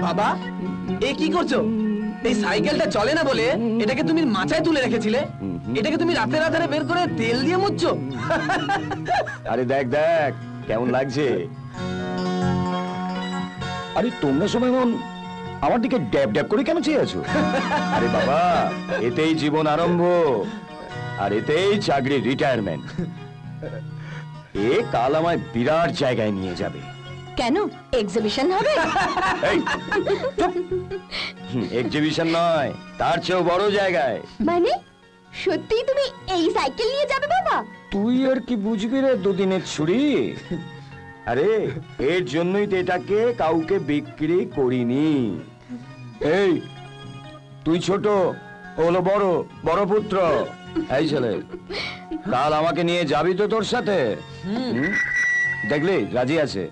বাবা, এ কি করছো? এই সাইকেলটা চলে না বলে এটাকে তুমি মাচায় তুলে রেখেছিলে, এটাকে তুমি রাতের আধারে বের করে তেল দিয়ে মুছছো? আরে দেখ দেখ কেমন লাগছে। আরে তোমরা সবাই মন আমার দিকে ড্যাব ড্যাব করে কেন চেয়ে আছো? আরে বাবা, এতেই জীবন আরম্ভ, আর এতেই চাকরির রিটায়ারমেন্ট। এ কাল আমায় বিরাট জায়গায় নিয়ে যাবে। কেন, এক্সিবিশন হবে? এক্সিবিশন নয়, তার চেয়েও বড় জায়গায়। মানে সত্যি তুমি এই সাইকেল নিয়ে যাবে বাবা? তুই আর কি বুঝবি রে দুদিনের ছুরি। আরে এর জন্যই তো এটাকে কাউকে বিক্রি করিনি। এই তুই ছোট, হলো বড়, বড় পুত্র। এই ছেলে, কাল আমাকে নিয়ে যাবি তো তোর সাথে? দেখলি রাজি আছে।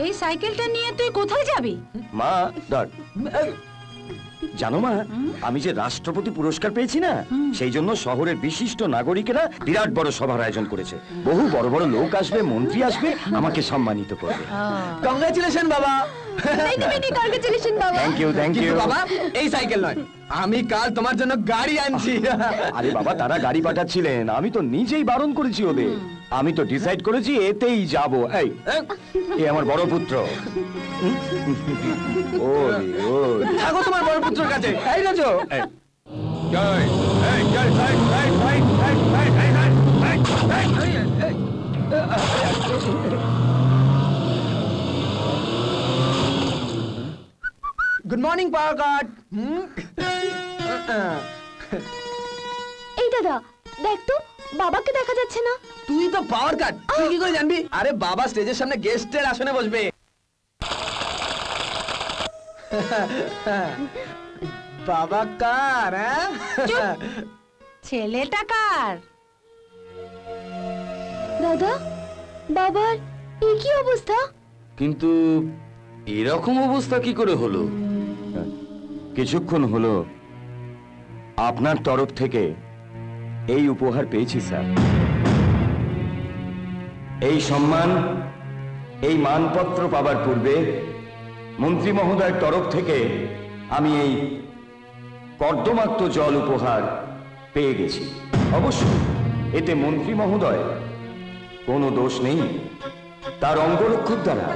এই সাইকেলটা নিয়ে তুই কোথায় যাবি? মা ধর, জানো মা, আমি যে রাষ্ট্রপতি পুরস্কার পেয়েছি না, সেই জন্য শহরের বিশিষ্ট নাগরিকেরা বিরাট বড় সভার আয়োজন করেছে। বহু বড় বড় লোক আসবে, মন্ত্রী আসবে, আমাকে সম্মানিত করবে। কংগ্রাচুলেশন বাবা। কংগ্রাচুলেশন বাবা। Thank you, thank you. বাবা, এই সাইকেল নয়, আমি কাল তোমার জন্য গাড়ি আনছি। আরে বাবা, তারা গাড়ি পাঠাচ্ছিলেন, আমি তো নিজেই বারণ করেছি ওদের। আমি তো ডিসাইড করেছি এতেই যাব। এই এ আমার বড় পুত্র। ওরে ওরে, থাকো তোমার বড় পুত্রের কাছে। এই রাজু, গুড মর্নিং পাওয়ার কাট। এই দাদা, দেখ তো বাবাকে দেখা যাচ্ছে না। তুই তো পাওয়ার কাট, তুই কি করে জানবি? আরে বাবা স্টেজের সামনে গেস্টের আসনে বসবে। বাবা কার? ছেলেটা কার? দাদা, বাবার এই কি অবস্থা? কিন্তু এরকম অবস্থা কি করে হলো? কিছুক্ষণ হলো আপনার তরফ থেকে এই উপহার পেয়েছি স্যার। এই সম্মান, এই মানপত্র পাবার পূর্বে মন্ত্রী মহোদয়ের তরফ থেকে আমি এই কর্দমাক্ত জল উপহার পেয়ে গেছি। অবশ্য এতে মন্ত্রী মহোদয় কোনো দোষ নেই। তার অঙ্গরক্ষক দ্বারা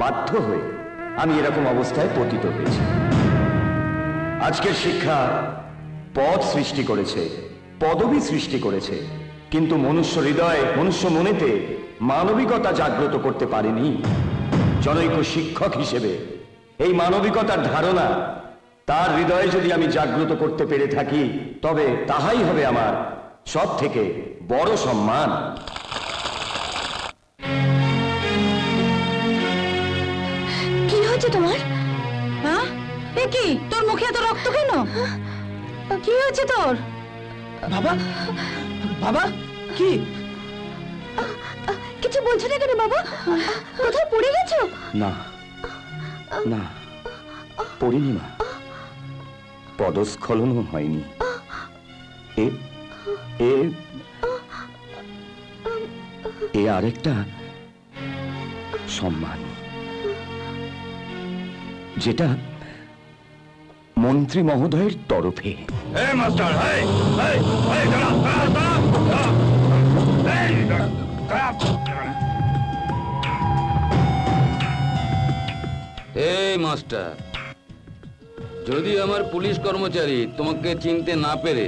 বাধ্য হয়ে আমি এরকম অবস্থায় পতিত হয়েছি। আজকের শিক্ষা পদ সৃষ্টি করেছে, পদবি সৃষ্টি করেছে, কিন্তু মনুষ্য হৃদয়ে, মনুষ্য মনেতে মানবিকতা জাগ্রত করতে পারেনি। জনৈক শিক্ষক হিসেবে এই মানবিকতার ধারণা তার হৃদয়ে যদি আমি জাগ্রত করতে পেরে থাকি, তবে তাহাই হবে আমার সব থেকে বড় সম্মান। কি হয়েছে তোমার? হ্যাঁ, এ কি, তোর মুখে এত রক্ত কেন? কি হয়েছে তোর? বাবা, বাবা কি? কিছু বলছো না কেন বাবা? কোথায় পড়ে গেছো? না না, পড়িনি মা, পদস্খলনও হয়নি। এ এ এ আরেকটা সম্মান, যেটা মন্ত্রী মহোদয়ের তরফে। এই মাস্টার, যদি আমার পুলিশ কর্মচারী তোমাকে চিনতে না পেরে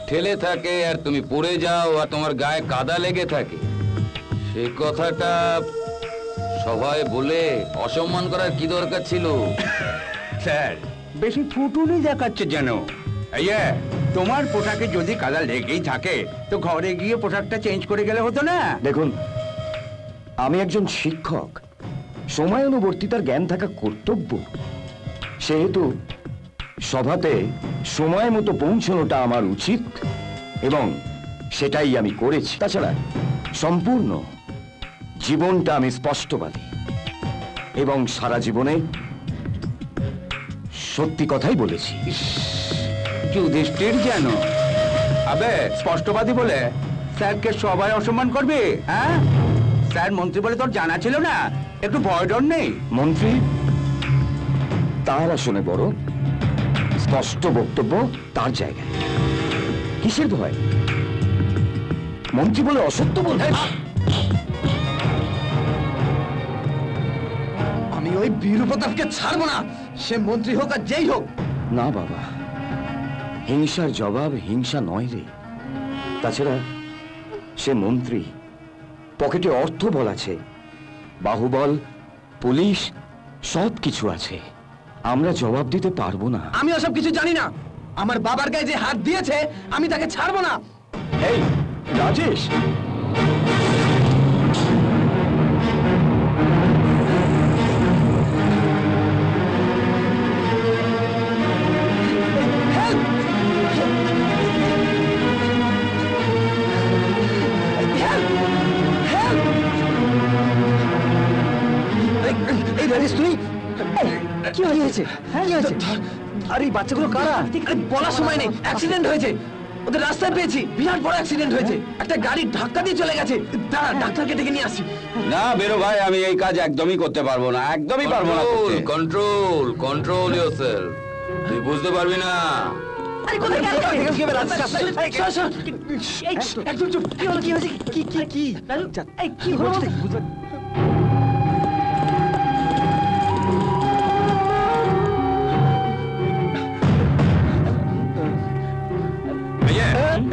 ঠেলে থাকে আর তুমি পড়ে যাও আর তোমার গায়ে কাদা লেগে থাকে, সে কথাটা সবাই বলে অসম্মান করার কি দরকার ছিল? স্যার, বেশি ফুটুনি দেখাচ্ছে যেন। তোমার পোশাকে যদি কাদা লেগেই থাকে তো ঘরে গিয়ে পোশাকটা চেঞ্জ করে গেলে হতো না? দেখুন, আমি একজন শিক্ষক, সময়ানুবর্তিতার জ্ঞান থাকা কর্তব্য। সেহেতু সভাতে সময় মতো পৌঁছানোটা আমার উচিত এবং সেটাই আমি করেছি। তাছাড়া সম্পূর্ণ জীবনটা আমি স্পষ্টবাদী এবং সারা জীবনে সত্যি কথাই বলেছি। যুধিষ্ঠির যেন। আবে স্পষ্টবাদী বলে স্যারকে সবাই অসম্মান করবে? হ্যাঁ, স্যার মন্ত্রী বলে তোর জানা ছিল না? একটু ভয় ডর নেই? মন্ত্রী তার আসনে বড়, স্পষ্ট বক্তব্য তার জায়গায়। কিসের ভয়? মন্ত্রী বলে অসত্য বলতে? আমি ওই বীরপ্রতাপকে ছাড়বো না, সে মন্ত্রী হোক আর যেই হোক। না বাবা, হিংসার জবাব হিংসা নয় রে। তাছাড়া সে মন্ত্রী, পকেটে অর্থ বল আছে, বাহুবল, পুলিশ সব কিছু আছে। আমরা জবাব দিতে পারবো না। আমি ওসব কিছু জানি না। আমার বাবার গায়ে যে হাত দিয়েছে আমি তাকে ছাড়বো না। এই রাজেশ, এই রাজেশ, তুই কি হয়েছে? কি হয়েছে? আরে এই বাচ্চাগুলো কারা? আরে বলার সময় নেই, অ্যাক্সিডেন্ট হয়েছে। ওদের রাস্তায় পেয়েছি, বিরাট বড় অ্যাক্সিডেন্ট হয়েছে। একটা গাড়ি ধাক্কা দিয়ে চলে গেছে। দাঁড়া, ডাক্তারকে ডেকে নিয়ে আসছি। না বেরো ভাই, আমি এই কাজ একদমই করতে পারবো না, একদমই পারবো না করতে। Control control yourself. তুই বুঝতে পারবি না। আরে কোথায় গেল? সর, সর। একদম চুপ। কি হলো? কি হয়েছে? কি রাজু, এই কি হলো?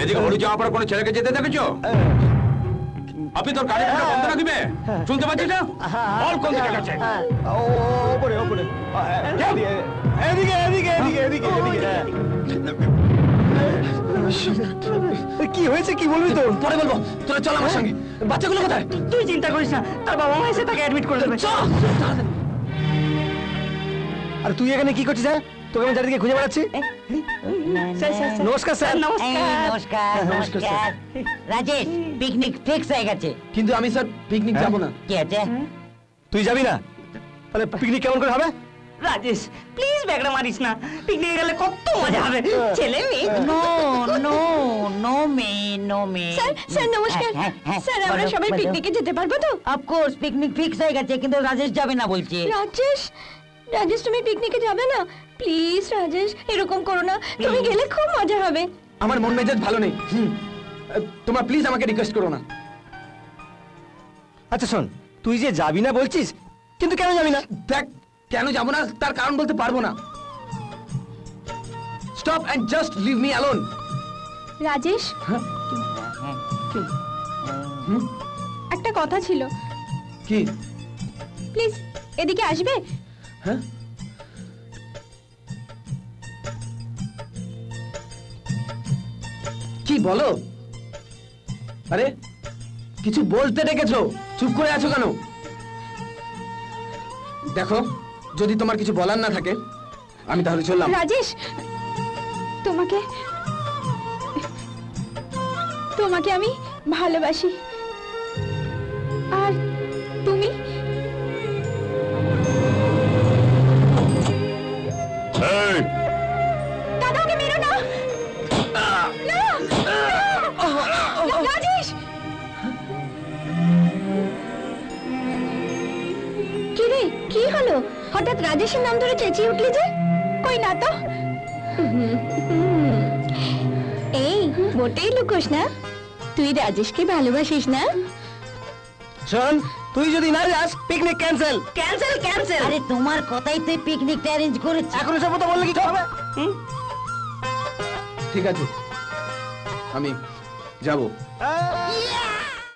এদিকে হলুদ জামা পরা কোনো ছেলেকে যেতে দেখেছো? আপনি তোর গাড়ি বন্ধ রাখবে, শুনতে পাচ্ছিস না? বল কোন দিকে গেছে? কি হয়েছে কি বলবি তো? পরে বলবো। তোরা চল আমার সঙ্গে। বাচ্চাগুলো কোথায়? তুই চিন্তা করিস না, তার বাবা মা এসে তাকে অ্যাডমিট করে দেবে। চল। আর তুই এখানে কি করছিস? তোকে আমি চারিদিকে খুঁজে বেড়াচ্ছি। নমস্কার স্যার। নমস্কার। নমস্কার। রাজেশ, পিকনিক ফিক্স হয়ে গেছে। কিন্তু আমি স্যার পিকনিক যাব না। কি আছে? তুই যাবি না? তাহলে পিকনিক কেমন করে হবে? রাজেশ, প্লিজ ব্যাগটা মারিস না। পিকনিকে গেলে কত মজা হবে। ছেলে মেয়ে নো নো নো মে নো মে। স্যার নমস্কার। স্যার আমরা সবাই পিকনিকে যেতে পারবো তো? অফ কোর্স, পিকনিক ফিক্স হয়ে গেছে, কিন্তু রাজেশ যাবে না বলছে। রাজেশ, রাজেশ তুমি পিকনিকে যাবে না? প্লিজ রাজেশ, এরকম করো না। তুমি গেলে খুব মজা হবে। আমার মন মেজাজ ভালো নেই। তোমরা প্লিজ আমাকে রিকোয়েস্ট করো না। আচ্ছা শোন, তুই যে যাবি না বলছিস, কিন্তু কেন যাবি না? দেখ, কেন যাব না তার কারণ বলতে পারবো না। Stop and just leave me alone. Rajesh, একটা কথা ছিল। কি? প্লিজ এদিকে আসবে? হ্যাঁ, কি বলো? আরে কিছু বলতে ডেকেছো, চুপ করে আছো কেন? দেখো, যদি তোমার কিছু বলার না থাকে আমি তাহলে চললাম। রাজেশ, তোমাকে তোমাকে আমি ভালোবাসি। আর তুমি? দাদা, ওকে মেরো না। না, রাজেশ। কি রে, কি হলো? হঠাৎ রাজেশের নাম ধরে চেঁচিয়ে উঠলি যে? কই না তো। এই মোটেই লুকোস না, তুই রাজেশকে ভালোবাসিস না? শোন, তুই যদি না যাস পিকনিক ক্যান্সেল। Cancel cancel. আরে তোমার কথাই তুই পিকনিকটা অ্যারেঞ্জ করেছিস। এখন সব কথা বললে কি হবে? ঠিক আছে, আমি যাব। আহ!